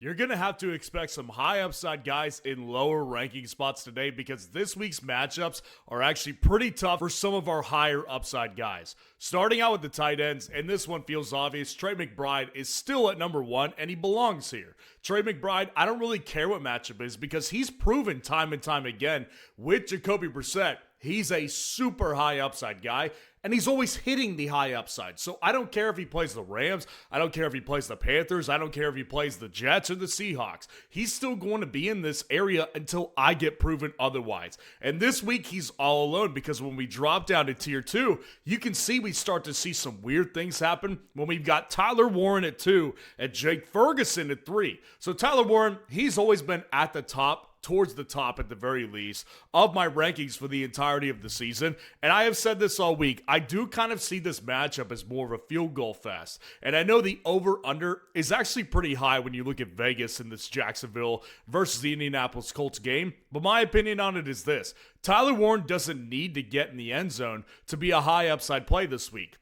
You're going to have to expect some high upside guys in lower ranking spots today because this week's matchups are actually pretty tough for some of our higher upside guys. Starting out with the tight ends, and this one feels obvious, Trey McBride is still at number one and he belongs here. Trey McBride, I don't really care what matchup is because he's proven time and time again with Jacoby Brissett. He's a super high upside guy, and he's always hitting the high upside. So I don't care if he plays the Rams. I don't care if he plays the Panthers. I don't care if he plays the Jets or the Seahawks. He's still going to be in this area until I get proven otherwise. And this week, he's all alone because when we drop down to tier 2, you can see we start to see some weird things happen when we've got Tyler Warren at 2 and Jake Ferguson at 3. So Tyler Warren, he's always been at the top, towards the top at the very least, of my rankings for the entirety of the season. And I have said this all week. I do kind of see this matchup as more of a field goal fest. And I know the over-under is actually pretty high when you look at Vegas in this Jacksonville versus the Indianapolis Colts game. But my opinion on it is this. Tyler Warren doesn't need to get in the end zone to be a high upside play this week.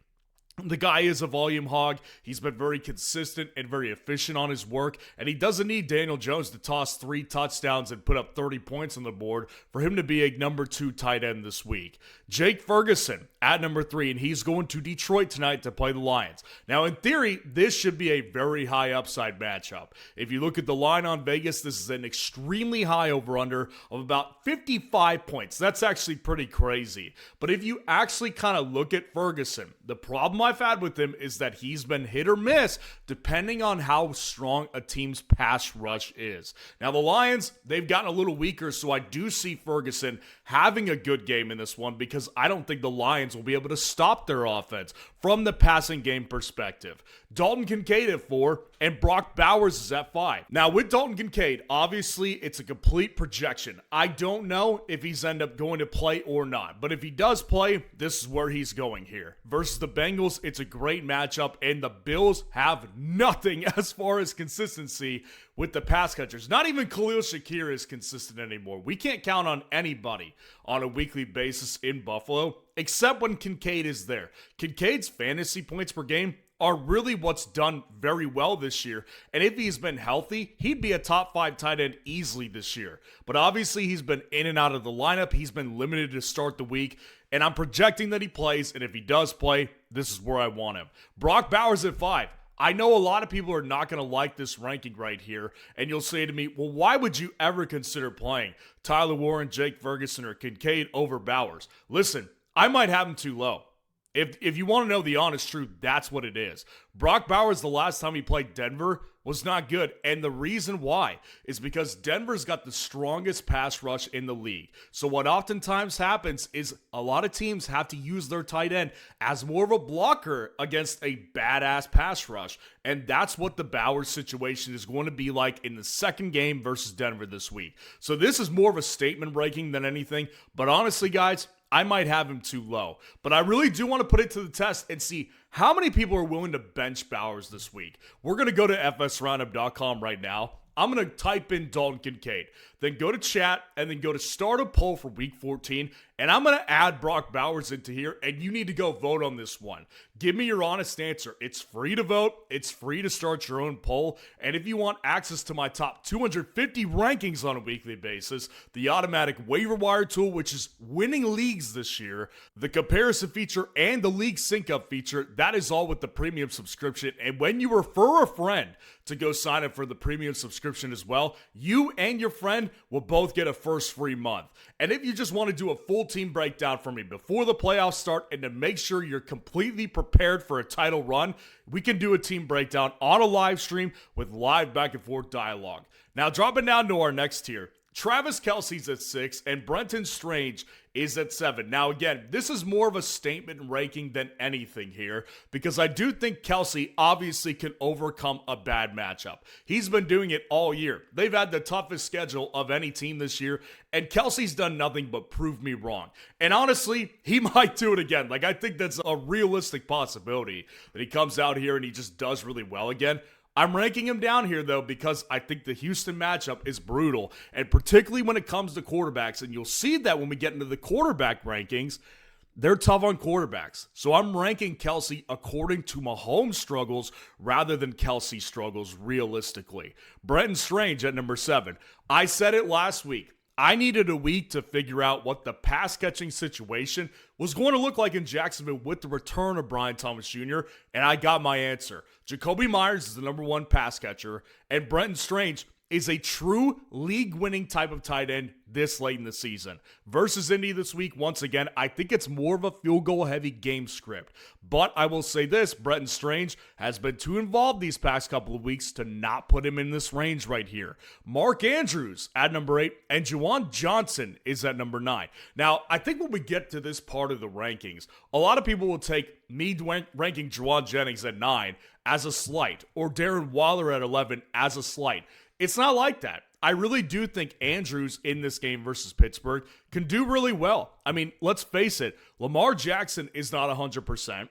The guy is a volume hog. He's been very consistent and very efficient on his work, and he doesn't need Daniel Jones to toss 3 touchdowns and put up 30 points on the board for him to be a number 2 tight end this week. Jake Ferguson at number 3, and he's going to Detroit tonight to play the Lions. Now, in theory, this should be a very high upside matchup. If you look at the line on Vegas, this is an extremely high over-under of about 55 points. That's actually pretty crazy. But if you actually kind of look at Ferguson, the problem I've had with him is that he's been hit or miss depending on how strong a team's pass rush is. Now, the Lions, they've gotten a little weaker, so I do see Ferguson having a good game in this one because I don't think the Lions will be able to stop their offense from the passing game perspective. Dalton Kincaid at 4 and Brock Bowers is at 5. Now, with Dalton Kincaid, obviously it's a complete projection. I don't know if he's end up going to play or not, but if he does play, this is where he's going here. Versus the Bengals, it's a great matchup, and the Bills have nothing as far as consistency with the pass catchers. Not even Khalil Shakir is consistent anymore. We can't count on anybody on a weekly basis in Buffalo, except when Kincaid is there. Kincaid's fantasy points per game are really what's done very well this year. And if he's been healthy, he'd be a top 5 tight end easily this year. But obviously, he's been in and out of the lineup. He's been limited to start the week. And I'm projecting that he plays. And if he does play, this is where I want him. Brock Bowers at 5. I know a lot of people are not going to like this ranking right here, and you'll say to me, well, why would you ever consider playing Tyler Warren, Jake Ferguson, or Kincaid over Bowers? Listen, I might have him too low. If you want to know the honest truth, that's what it is. Brock Bowers, the last time he played Denver, was not good. And the reason why is because Denver's got the strongest pass rush in the league. So what oftentimes happens is a lot of teams have to use their tight end as more of a blocker against a badass pass rush. And that's what the Bowers situation is going to be like in the second game versus Denver this week. So this is more of a statement breaking than anything. But honestly, guys, I might have him too low, but I really do want to put it to the test and see how many people are willing to bench Bowers this week. We're going to go to fsroundup.com right now. I'm going to type in Dalton Kincaid, then go to chat, and then go to start a poll for week 14, and I'm going to add Brock Bowers into here, and you need to go vote on this one. Give me your honest answer. It's free to vote. It's free to start your own poll, and if you want access to my top 250 rankings on a weekly basis, the automatic waiver wire tool, which is winning leagues this year, the comparison feature, and the league sync-up feature, that is all with the premium subscription, and when you refer a friend to go sign up for the premium subscription as well, you and your friend will both get a first free month. And if you just want to do a full team breakdown for me before the playoffs start and to make sure you're completely prepared for a title run, we can do a team breakdown on a live stream with live back and forth dialogue. Now, dropping down to our next tier, Travis Kelce's at 6 and Brenton Strange is at 7. Now, again, this is more of a statement ranking than anything here because I do think Kelce obviously can overcome a bad matchup. He's been doing it all year. They've had the toughest schedule of any team this year, and Kelce's done nothing but prove me wrong. And honestly, he might do it again. Like, I think that's a realistic possibility that he comes out here and he just does really well again. I'm ranking him down here, though, because I think the Houston matchup is brutal, and particularly when it comes to quarterbacks, and you'll see that when we get into the quarterback rankings, they're tough on quarterbacks. So I'm ranking Kelsey according to Mahomes' struggles rather than Kelsey's struggles realistically. Brenton Strange at number 7. I said it last week. I needed a week to figure out what the pass catching situation was going to look like in Jacksonville with the return of Brian Thomas Jr., and I got my answer. Jacoby Myers is the number 1 pass catcher, and Brenton Strange is a true league-winning type of tight end this late in the season. Versus Indy this week, once again, I think it's more of a field goal-heavy game script. But I will say this, Brenton Strange has been too involved these past couple of weeks to not put him in this range right here. Mark Andrews at number 8, and Juwan Johnson is at number 9. Now, I think when we get to this part of the rankings, a lot of people will take me ranking Juwan Jennings at 9 as a slight, or Darren Waller at 11 as a slight. It's not like that. I really do think Andrews in this game versus Pittsburgh can do really well. I mean, let's face it, Lamar Jackson is not 100%,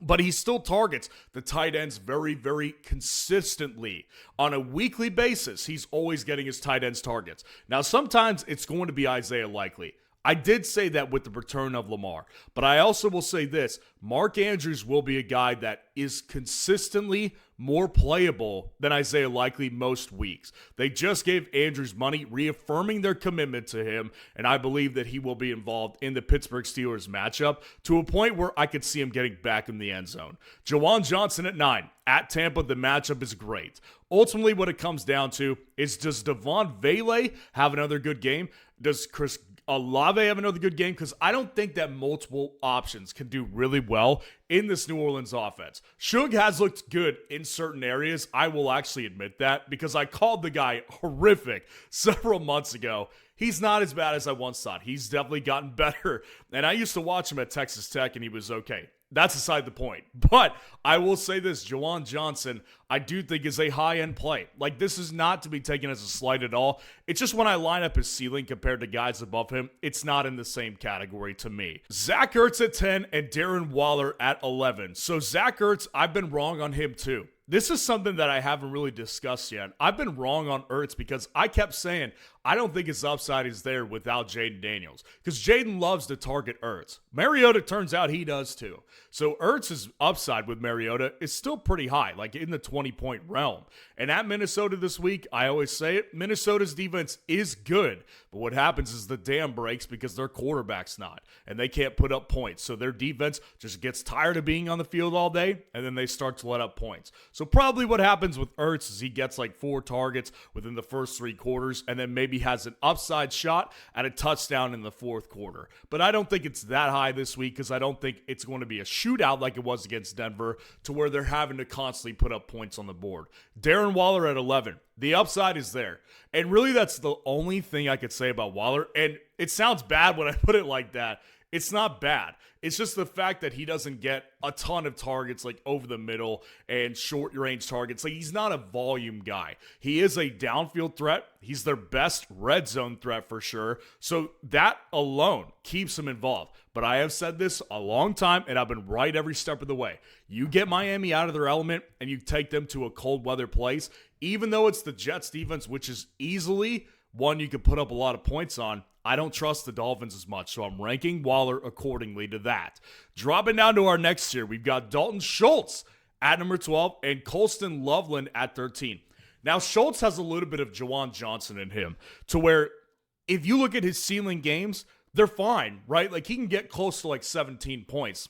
but he still targets the tight ends very, very consistently. On a weekly basis, he's always getting his tight ends targets. Now, sometimes it's going to be Isaiah Likely. I did say that with the return of Lamar, but I also will say this, Mark Andrews will be a guy that is consistently more playable than Isaiah Likely most weeks. They just gave Andrews money, reaffirming their commitment to him, and I believe that he will be involved in the Pittsburgh Steelers matchup to a point where I could see him getting back in the end zone. Juwan Johnson at 9. At Tampa, the matchup is great. Ultimately, what it comes down to is, does Devon Vele have another good game? Does Chris Olave have another good game? Because I don't think that multiple options can do really well in this New Orleans offense. Suge has looked good in certain areas. I will actually admit that because I called the guy horrific several months ago. He's not as bad as I once thought. He's definitely gotten better. And I used to watch him at Texas Tech and he was okay. That's aside the point. But I will say this, Juwan Johnson, I do think is a high-end play. Like, this is not to be taken as a slight at all. It's just when I line up his ceiling compared to guys above him, it's not in the same category to me. Zach Ertz at 10 and Darren Waller at 11. So Zach Ertz, I've been wrong on him too. This is something that I haven't really discussed yet. I've been wrong on Ertz because I kept saying I don't think his upside is there without Jaden Daniels because Jaden loves to target Ertz. Mariota turns out he does too. So Ertz's upside with Mariota is still pretty high, like in the 20-point realm. And at Minnesota this week, I always say it, Minnesota's defense is good. But what happens is the dam breaks because their quarterback's not. And they can't put up points. So their defense just gets tired of being on the field all day. And then they start to let up points. So probably what happens with Ertz is he gets like 4 targets within the first 3 quarters. And then maybe has an upside shot at a touchdown in the 4th quarter. But I don't think it's that high this week because I don't think it's going to be a shootout like it was against Denver to where they're having to constantly put up points on the board. Darren Waller at 11. The upside is there. And really that's the only thing I could say about Waller. And it sounds bad when I put it like that. It's not bad. It's just the fact that he doesn't get a ton of targets like over the middle and short range targets. Like, he's not a volume guy. He is a downfield threat. He's their best red zone threat for sure. So that alone keeps him involved. But I have said this a long time and I've been right every step of the way. You get Miami out of their element and you take them to a cold weather place, even though it's the Jets defense, which is easily one you could put up a lot of points on. I don't trust the Dolphins as much, so I'm ranking Waller accordingly to that. Dropping down to our next tier, we've got Dalton Schultz at number 12 and Colston Loveland at 13. Now, Schultz has a little bit of Juwan Johnson in him to where if you look at his ceiling games, they're fine, right? Like, he can get close to like 17 points,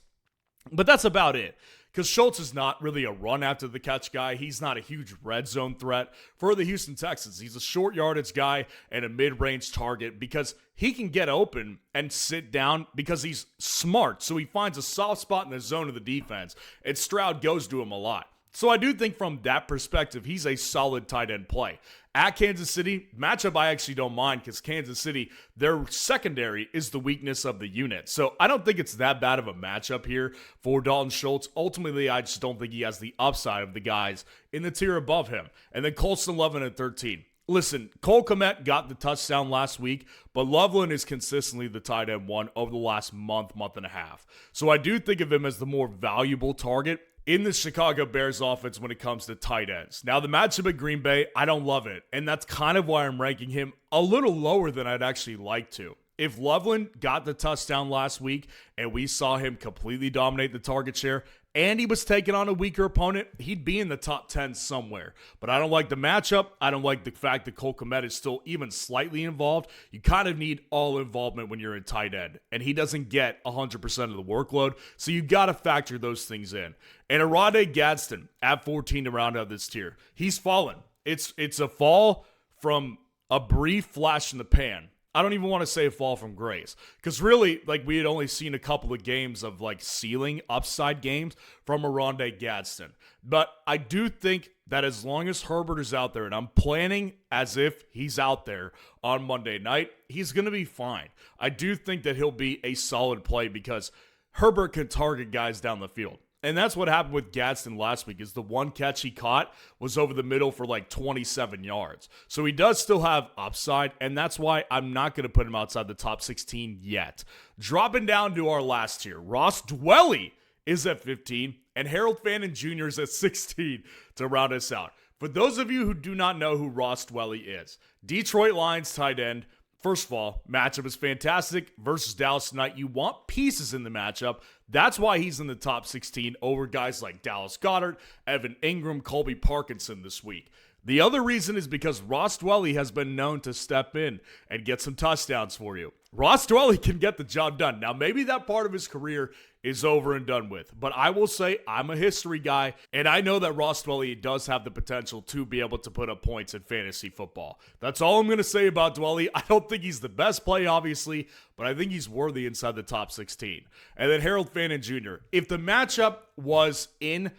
but that's about it. Because Schultz is not really a run after the catch guy. He's not a huge red zone threat for the Houston Texans. He's a short yardage guy and a mid-range target because he can get open and sit down because he's smart. So he finds a soft spot in the zone of the defense, and Stroud goes to him a lot. So I do think from that perspective, he's a solid tight end play. At Kansas City, matchup I actually don't mind because Kansas City, their secondary is the weakness of the unit. So I don't think it's that bad of a matchup here for Dalton Schultz. Ultimately, I just don't think he has the upside of the guys in the tier above him. And then Colston Loveland at 13. Listen, Cole Kmet got the touchdown last week, but Loveland is consistently the tight end one over the last month and a half. So I do think of him as the more valuable target in the Chicago Bears offense when it comes to tight ends. Now, the matchup at Green Bay, I don't love it, and that's kind of why I'm ranking him a little lower than I'd actually like to. if Loveland got the touchdown last week and we saw him completely dominate the target share and he was taking on a weaker opponent, he'd be in the top 10 somewhere. But I don't like the matchup. I don't like the fact that Cole Kmet is still even slightly involved. You kind of need all involvement when you're in tight end, and he doesn't get 100% of the workload, so you got to factor those things in. And Arade Gadsden at 14 to round out this tier. He's fallen. It's a fall from a brief flash in the pan. I don't even want to say a fall from grace, because really, like, we had only seen a couple of games of like ceiling upside games from Arade Gadsden. But I do think that as long as Herbert is out there, and I'm planning as if he's out there on Monday night, he's going to be fine. I do think that he'll be a solid play because Herbert can target guys down the field. And that's what happened with Gadsden last week, is the one catch he caught was over the middle for like 27 yards. So he does still have upside, and that's why I'm not going to put him outside the top 16 yet. Dropping down to our last tier, Ross Dwelley is at 15, and Harold Fannin Jr. is at 16 to round us out. For those of you who do not know who Ross Dwelley is, Detroit Lions tight end. First of all, matchup is fantastic versus Dallas tonight. You want pieces in the matchup. That's why he's in the top 16 over guys like Dallas Goedert, Evan Ingram, Colby Parkinson this week. The other reason is because Ross Dwelley has been known to step in and get some touchdowns for you. Ross Dwelley can get the job done. Now, maybe that part of his career is over and done with, but I will say I'm a history guy, and I know that Ross Dwelley does have the potential to be able to put up points in fantasy football. That's all I'm going to say about Dwelley. I don't think he's the best play, obviously, but I think he's worthy inside the top 16. And then Harold Fannin Jr. If the matchup was in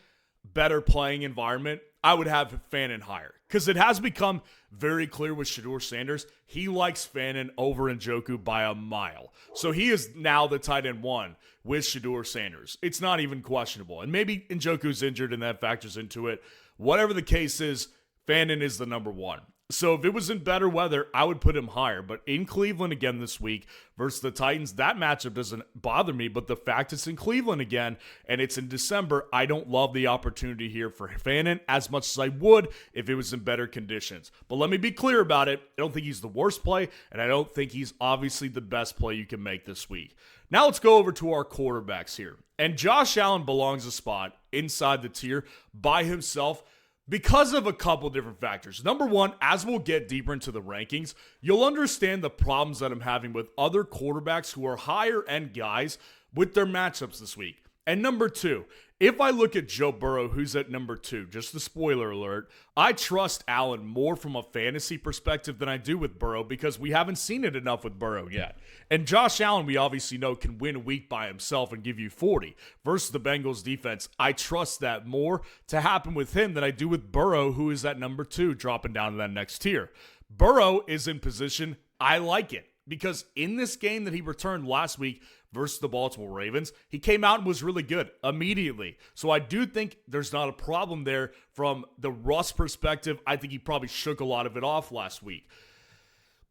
better playing environment, I would have Fannin higher, because it has become very clear with Shedeur Sanders. He likes Fannin over Njoku by a mile. So he is now the tight end one with Shedeur Sanders. It's not even questionable. And maybe Njoku's injured and that factors into it. Whatever the case is, Fannin is the number one. So if it was in better weather, I would put him higher. But in Cleveland again this week versus the Titans, that matchup doesn't bother me. But the fact it's in Cleveland again and it's in December, I don't love the opportunity here for Fannin as much as I would if it was in better conditions. But let me be clear about it. I don't think he's the worst play, and I don't think he's obviously the best play you can make this week. Now let's go over to our quarterbacks here. And Josh Allen belongs a spot inside the tier by himself, because of a couple different factors. Number one, as we'll get deeper into the rankings, you'll understand the problems that I'm having with other quarterbacks who are higher end guys with their matchups this week. And number two, if I look at Joe Burrow, who's at number 2, just a spoiler alert, I trust Allen more from a fantasy perspective than I do with Burrow, because we haven't seen it enough with Burrow yet. And Josh Allen, we obviously know, can win a week by himself and give you 40 versus the Bengals defense. I trust that more to happen with him than I do with Burrow, who is at number 2, dropping down to that next tier. Burrow is in position. I like it, because in this game that he returned last week versus the Baltimore Ravens, he came out and was really good immediately. So I do think there's not a problem there from the Russ perspective. I think he probably shook a lot of it off last week.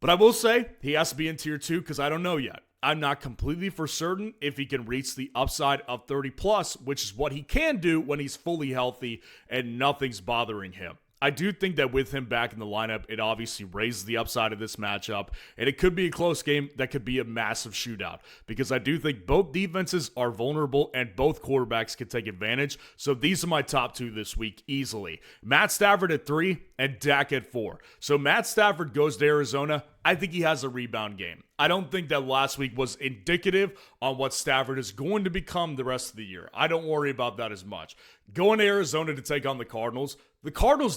But I will say he has to be in tier 2 because I don't know yet. I'm not completely for certain if he can reach the upside of 30 plus, which is what he can do when he's fully healthy and nothing's bothering him. I do think that with him back in the lineup, it obviously raises the upside of this matchup, and it could be a close game that could be a massive shootout, because I do think both defenses are vulnerable and both quarterbacks can take advantage. So these are my top 2 this week easily. Matt Stafford at 3 and Dak at 4. So Matt Stafford goes to Arizona. I think he has a rebound game. I don't think that last week was indicative on what Stafford is going to become the rest of the year. I don't worry about that as much. Going to Arizona to take on the Cardinals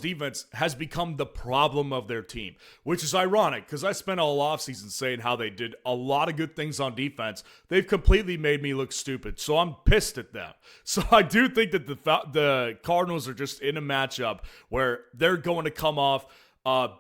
defense has become the problem of their team, which is ironic because I spent all offseason saying how they did a lot of good things on defense. They've completely made me look stupid, so I'm pissed at them. So I do think that the Cardinals are just in a matchup where they're going to come off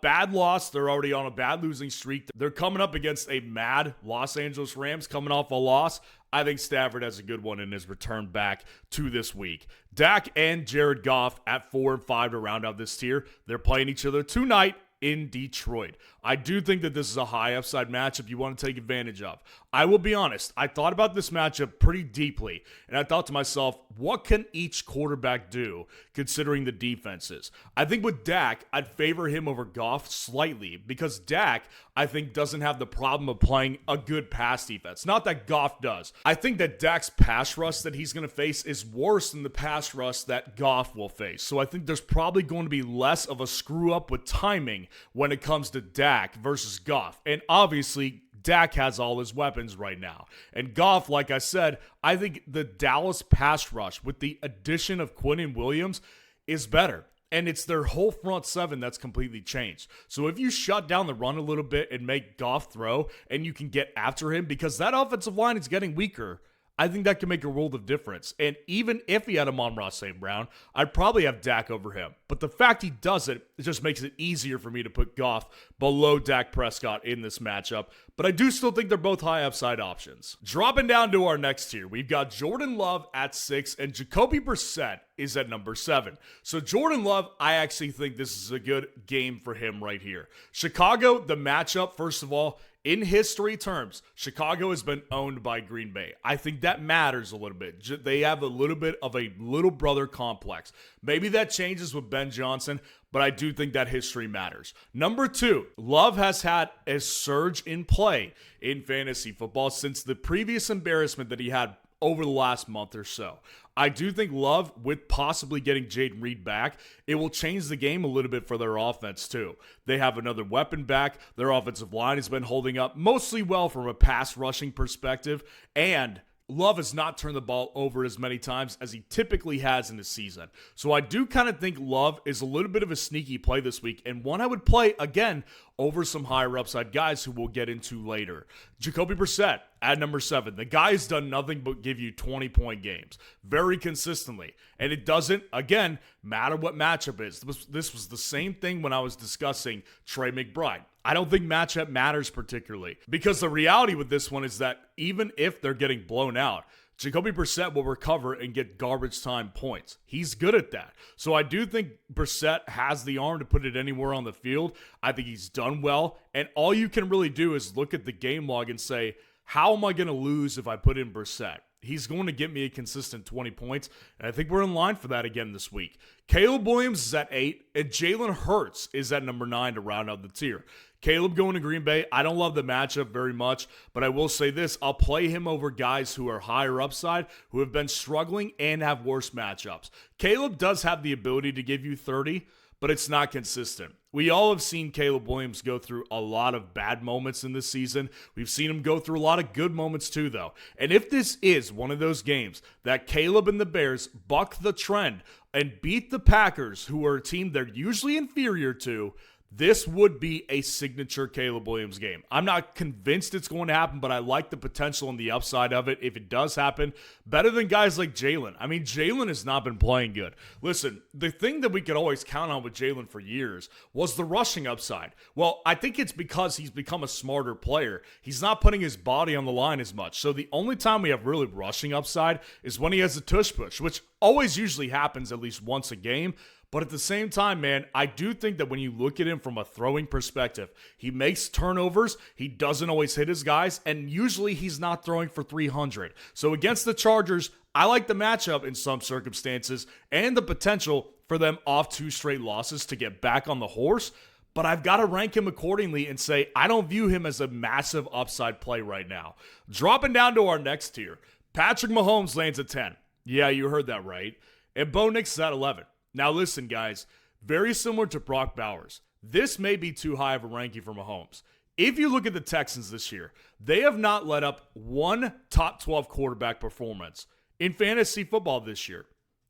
bad loss. They're already on a bad losing streak. They're coming up against a mad Los Angeles Rams coming off a loss. I think Stafford has a good one in his return back to this week. Dak and Jared Goff at 4 and 5 to round out this tier. They're playing each other tonight in Detroit. I do think that this is a high upside matchup you want to take advantage of. I will be honest, I thought about this matchup pretty deeply, and I thought to myself, what can each quarterback do considering the defenses? I think with Dak, I'd favor him over Goff slightly because Dak, I think, doesn't have the problem of playing a good pass defense. Not that Goff does. I think that Dak's pass rush that he's going to face is worse than the pass rush that Goff will face. So I think there's probably going to be less of a screw up with timing when it comes to Dak versus Goff. And obviously, Dak has all his weapons right now. And Goff, like I said, I think the Dallas pass rush with the addition of Quinnen Williams is better. And it's their whole front seven that's completely changed. So if you shut down the run a little bit and make Goff throw and you can get after him because that offensive line is getting weaker, I think that can make a world of difference. And even if he had Amon-Ra St. Brown, I'd probably have Dak over him. But the fact he doesn't, it just makes it easier for me to put Goff below Dak Prescott in this matchup. But I do still think they're both high upside options. Dropping down to our next tier, we've got Jordan Love at 6 and Jacoby Brissett is at number 7. So Jordan Love, I actually think this is a good game for him right here. Chicago, the matchup, first of all, in history terms, Chicago has been owned by Green Bay. I think that matters a little bit. They have a little bit of a little brother complex. Maybe that changes with Ben Johnson, but I do think that history matters. Number 2, Love has had a surge in play in fantasy football since the previous embarrassment that he had over the last month or so. I do think Love, with possibly getting Jaden Reed back, it will change the game a little bit for their offense too. They have another weapon back. Their offensive line has been holding up mostly well from a pass rushing perspective, and Love has not turned the ball over as many times as he typically has in the season. So I do kind of think Love is a little bit of a sneaky play this week, and one I would play, again, over some higher upside guys who we'll get into later. Jacoby Brissett at number 7. The guy has done nothing but give you 20-point games very consistently. And it doesn't, again, matter what matchup is. This was the same thing when I was discussing Trey McBride. I don't think matchup matters particularly because the reality with this one is that even if they're getting blown out, Jacoby Brissett will recover and get garbage time points. He's good at that. So I do think Brissett has the arm to put it anywhere on the field. I think he's done well. And all you can really do is look at the game log and say, how am I going to lose if I put in Brissett? He's going to get me a consistent 20 points, and I think we're in line for that again this week. Caleb Williams is at 8, and Jalen Hurts is at number 9 to round out the tier. Caleb going to Green Bay, I don't love the matchup very much, but I will say this, I'll play him over guys who are higher upside, who have been struggling and have worse matchups. Caleb does have the ability to give you 30, but it's not consistent. We all have seen Caleb Williams go through a lot of bad moments in this season. We've seen him go through a lot of good moments too, though. And if this is one of those games that Caleb and the Bears buck the trend and beat the Packers, who are a team they're usually inferior to, this would be a signature Caleb Williams game. I'm not convinced it's going to happen, but I like the potential and the upside of it if it does happen. Better than guys like Jalen. I mean, Jalen has not been playing good. Listen, the thing that we could always count on with Jalen for years was the rushing upside. Well, I think it's because he's become a smarter player. He's not putting his body on the line as much. So the only time we have really rushing upside is when he has a tush push, which always usually happens at least once a game. But at the same time, man, I do think that when you look at him from a throwing perspective, he makes turnovers, he doesn't always hit his guys, and usually he's not throwing for 300. So against the Chargers, I like the matchup in some circumstances and the potential for them off 2 straight losses to get back on the horse. But I've got to rank him accordingly and say I don't view him as a massive upside play right now. Dropping down to our next tier, Patrick Mahomes lands at 10. Yeah, you heard that right. And Bo Nix is at 11. Now listen, guys, very similar to Brock Bowers. This may be too high of a ranking for Mahomes. If you look at the Texans this year, they have not let up one top 12 quarterback performance in fantasy football this year.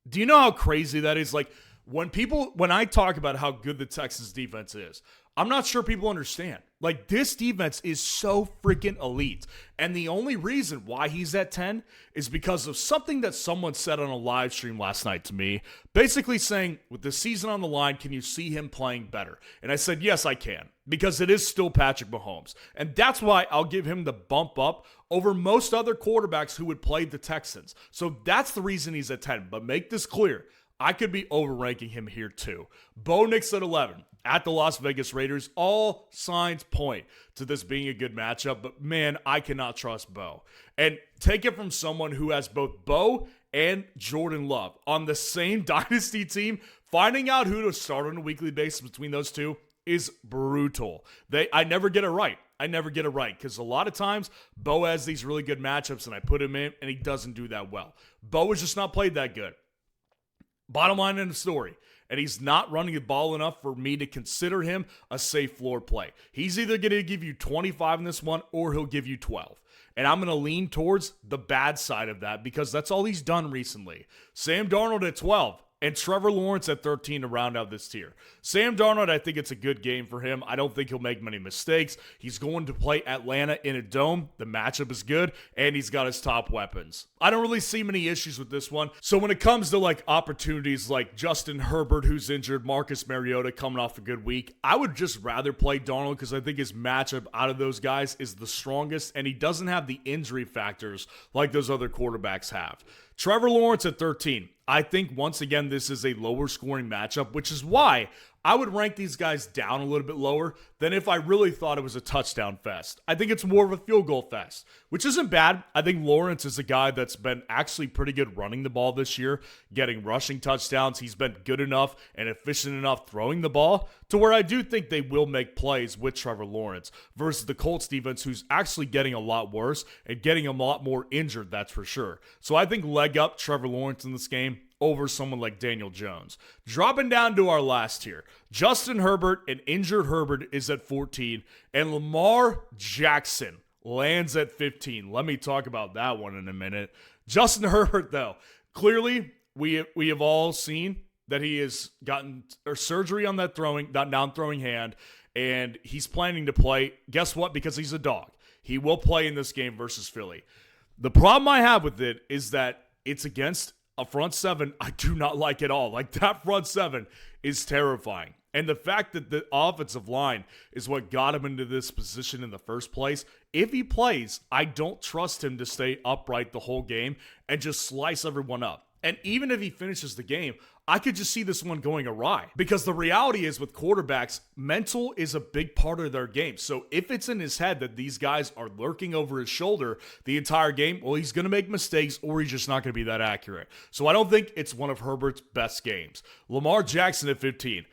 Do you know how crazy that is? Like, when I talk about how good the Texans defense is, I'm not sure people understand. Like, this defense is so freaking elite. And the only reason why he's at 10 is because of something that someone said on a live stream last night to me, basically saying, with the season on the line, can you see him playing better? And I said, yes, I can, because it is still Patrick Mahomes. And that's why I'll give him the bump up over most other quarterbacks who would play the Texans. So that's the reason he's at 10. But make this clear, I could be overranking him here too. Bo Nix at 11. at the Las Vegas Raiders. All signs point to this being a good matchup, but man, I cannot trust Bo. And take it from someone who has both Bo and Jordan Love on the same dynasty team. Finding out who to start on a weekly basis between those two is brutal. I never get it right. Because a lot of times Bo has these really good matchups and I put him in and he doesn't do that well. Bo has just not played that good. Bottom line in the story. And he's not running the ball enough for me to consider him a safe floor play. He's either going to give you 25 in this one or he'll give you 12. And I'm going to lean towards the bad side of that because that's all he's done recently. Sam Darnold at 12. And Trevor Lawrence at 13 to round out this tier. Sam Darnold, I think it's a good game for him. I don't think he'll make many mistakes. He's going to play Atlanta in a dome. The matchup is good, and he's got his top weapons. I don't really see many issues with this one. So when it comes to opportunities like Justin Herbert, who's injured, Marcus Mariota coming off a good week, I would just rather play Darnold because I think his matchup out of those guys is the strongest, and he doesn't have the injury factors like those other quarterbacks have. Trevor Lawrence at 13. I think, once again, this is a lower scoring matchup, which is why I would rank these guys down a little bit lower than if I really thought it was a touchdown fest. I think it's more of a field goal fest, which isn't bad. I think Lawrence is a guy that's been actually pretty good running the ball this year, getting rushing touchdowns. He's been good enough and efficient enough throwing the ball to where I do think they will make plays with Trevor Lawrence versus the Colts defense, who's actually getting a lot worse and getting a lot more injured, that's for sure. So I think leg up Trevor Lawrence in this game over someone like Daniel Jones. Dropping down to our last tier, Justin Herbert, an injured Herbert, is at 14, and Lamar Jackson lands at 15. Let me talk about that one in a minute. Justin Herbert, though, clearly we have all seen that he has gotten surgery on that non-throwing hand, and he's planning to play. Guess what? Because he's a dog. He will play in this game versus Philly. The problem I have with it is that it's against a front seven I do not like at all. That front seven is terrifying. And the fact that the offensive line is what got him into this position in the first place, if he plays, I don't trust him to stay upright the whole game and just slice everyone up. And even if he finishes the game, I could just see this one going awry. Because the reality is with quarterbacks, mental is a big part of their game. So if it's in his head that these guys are lurking over his shoulder the entire game, well, he's going to make mistakes or he's just not going to be that accurate. So I don't think it's one of Herbert's best games. Lamar Jackson at 15.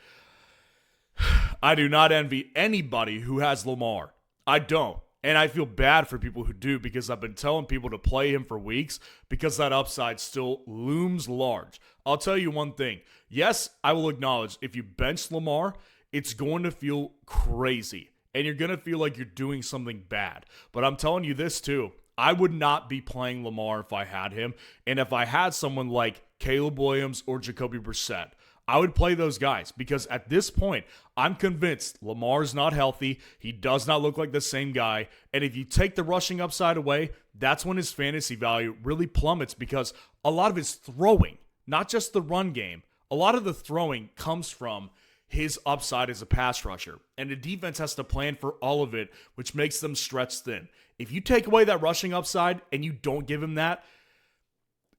I do not envy anybody who has Lamar. I don't. And I feel bad for people who do because I've been telling people to play him for weeks because that upside still looms large. I'll tell you one thing. Yes, I will acknowledge if you bench Lamar, it's going to feel crazy. And you're going to feel like you're doing something bad. But I'm telling you this too. I would not be playing Lamar if I had him. And if I had someone like Caleb Williams or Jacoby Brissett, I would play those guys because at this point, I'm convinced Lamar's not healthy. He does not look like the same guy. And if you take the rushing upside away, that's when his fantasy value really plummets because a lot of his throwing, not just the run game, a lot of the throwing comes from his upside as a pass rusher. And the defense has to plan for all of it, which makes them stretch thin. If you take away that rushing upside and you don't give him that,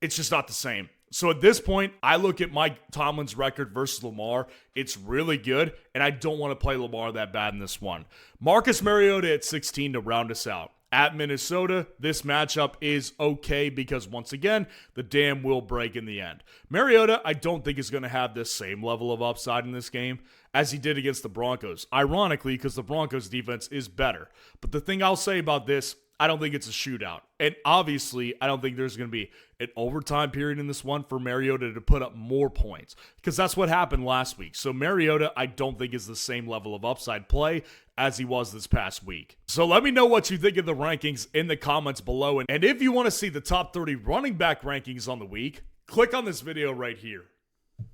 it's just not the same. So at this point, I look at Mike Tomlin's record versus Lamar. It's really good, and I don't want to play Lamar that bad in this one. Marcus Mariota at 16 to round us out. At Minnesota, this matchup is okay because, once again, the dam will break in the end. Mariota, I don't think is going to have this same level of upside in this game as he did against the Broncos. Ironically, because the Broncos' defense is better. But the thing I'll say about this, I don't think it's a shootout. And obviously, I don't think there's going to be an overtime period in this one for Mariota to put up more points because that's what happened last week. So Mariota, I don't think is the same level of upside play as he was this past week. So let me know what you think of the rankings in the comments below. And if you want to see the top 30 running back rankings on the week, click on this video right here.